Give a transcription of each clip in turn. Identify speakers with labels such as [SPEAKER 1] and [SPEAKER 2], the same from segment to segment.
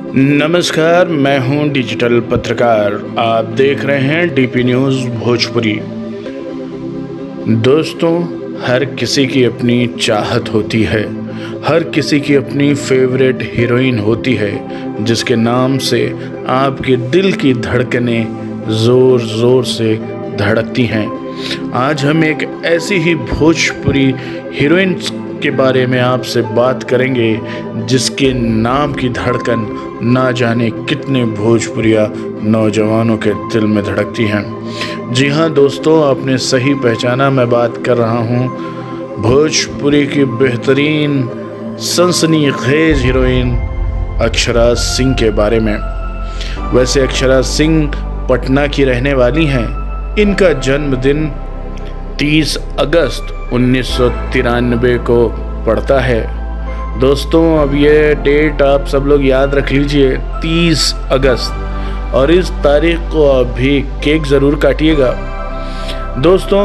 [SPEAKER 1] नमस्कार, मैं हूं डिजिटल पत्रकार। आप देख रहे हैं डीपी न्यूज़ भोजपुरी। दोस्तों, हर किसी की अपनी चाहत होती है, हर किसी की अपनी फेवरेट हीरोइन होती है जिसके नाम से आपके दिल की धड़कनें ज़ोर ज़ोर से धड़कती हैं। आज हम एक ऐसी ही भोजपुरी हीरोइन के बारे में आपसे बात करेंगे जिसके नाम की धड़कन ना जाने कितने भोजपुरिया नौजवानों के दिल में धड़कती हैं। जी हाँ दोस्तों, आपने सही पहचाना, मैं बात कर रहा हूँ भोजपुरी की बेहतरीन सनसनीखेज हीरोइन अक्षरा सिंह के बारे में। वैसे अक्षरा सिंह पटना की रहने वाली हैं। इनका जन्मदिन 30 अगस्त 1993 को पड़ता है। दोस्तों, अब ये डेट आप सब लोग याद रख लीजिए, 30 अगस्त, और इस तारीख को अभी केक ज़रूर काटिएगा। दोस्तों,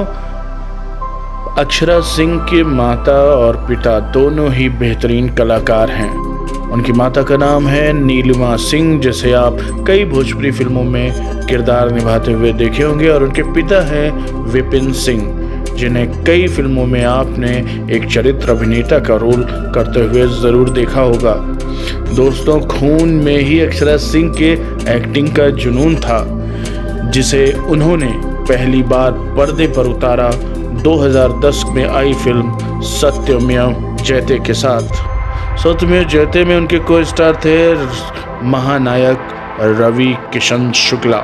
[SPEAKER 1] अक्षरा सिंह के माता और पिता दोनों ही बेहतरीन कलाकार हैं। उनकी माता का नाम है नीलिमा सिंह, जिसे आप कई भोजपुरी फिल्मों में किरदार निभाते हुए देखे होंगे, और उनके पिता हैं विपिन सिंह, जिन्हें कई फिल्मों में आपने एक चरित्र अभिनेता का रोल करते हुए ज़रूर देखा होगा। दोस्तों, खून में ही अक्षरा सिंह के एक्टिंग का जुनून था, जिसे उन्होंने पहली बार पर्दे पर उतारा 2010 में आई फिल्म सत्यमेव जयते के साथ। सत्यमेव जयते में उनके को स्टार थे महानायक रवि किशन शुक्ला।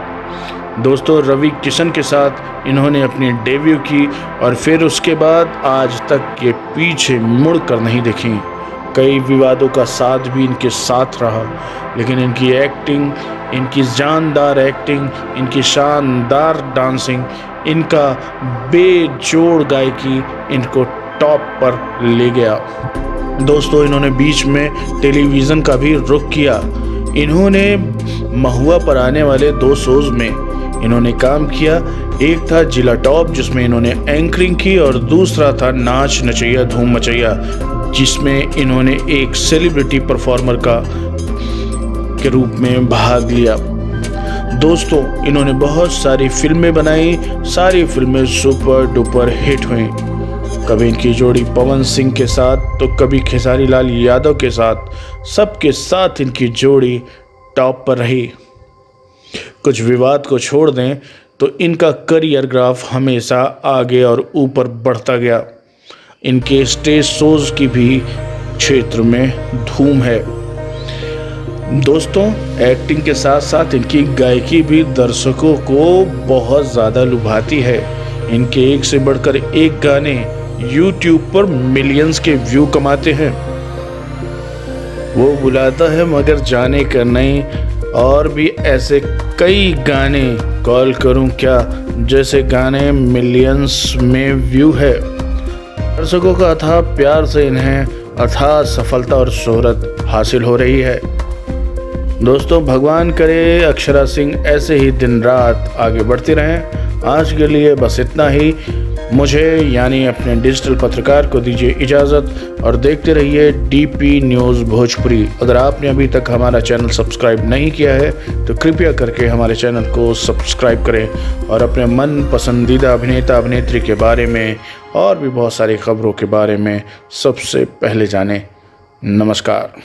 [SPEAKER 1] दोस्तों, रवि किशन के साथ इन्होंने अपनी डेब्यू की और फिर उसके बाद आज तक ये पीछे मुड़ कर नहीं देखी। कई विवादों का साथ भी इनके साथ रहा, लेकिन इनकी एक्टिंग, इनकी जानदार एक्टिंग, इनकी शानदार डांसिंग, इनका बेजोड़ गायकी इनको टॉप पर ले गया। दोस्तों, इन्होंने बीच में टेलीविज़न का भी रुख किया। इन्होंने महुआ पर आने वाले 2 शोज़ में इन्होंने काम किया। एक था जिला टॉप, जिसमें इन्होंने एंकरिंग की, और दूसरा था नाच नचैया धूम मचैया, जिसमें इन्होंने एक सेलिब्रिटी परफॉर्मर के रूप में भाग लिया। दोस्तों, इन्होंने बहुत सारी फिल्में बनाई, सारी फिल्में सुपर डुपर हिट हुई। कभी इनकी जोड़ी पवन सिंह के साथ, तो कभी खेसारी लाल यादव के साथ, सबके साथ इनकी जोड़ी टॉप पर रही। कुछ विवाद को छोड़ दें तो इनका करियर ग्राफ हमेशा आगे और ऊपर बढ़ता गया। इनके स्टेज शोज की भी क्षेत्र में धूम है। दोस्तों, एक्टिंग के साथ साथ इनकी गायकी भी दर्शकों को बहुत ज़्यादा लुभाती है। इनके एक से बढ़कर एक गाने YouTube पर मिलियंस के व्यू कमाते हैं। वो बुलाता है मगर जाने का नहीं, और भी ऐसे कई गाने, कॉल करूं क्या जैसे गाने मिलियंस में व्यू है। दर्शकों का अथाह प्यार से इन्हें अथाह सफलता और शोहरत हासिल हो रही है। दोस्तों, भगवान करे अक्षरा सिंह ऐसे ही दिन रात आगे बढ़ती रहें। आज के लिए बस इतना ही। मुझे यानी अपने डिजिटल पत्रकार को दीजिए इजाज़त, और देखते रहिए डीपी न्यूज़ भोजपुरी। अगर आपने अभी तक हमारा चैनल सब्सक्राइब नहीं किया है तो कृपया करके हमारे चैनल को सब्सक्राइब करें, और अपने मन पसंदीदा अभिनेता अभिनेत्री के बारे में और भी बहुत सारी खबरों के बारे में सबसे पहले जानें। नमस्कार।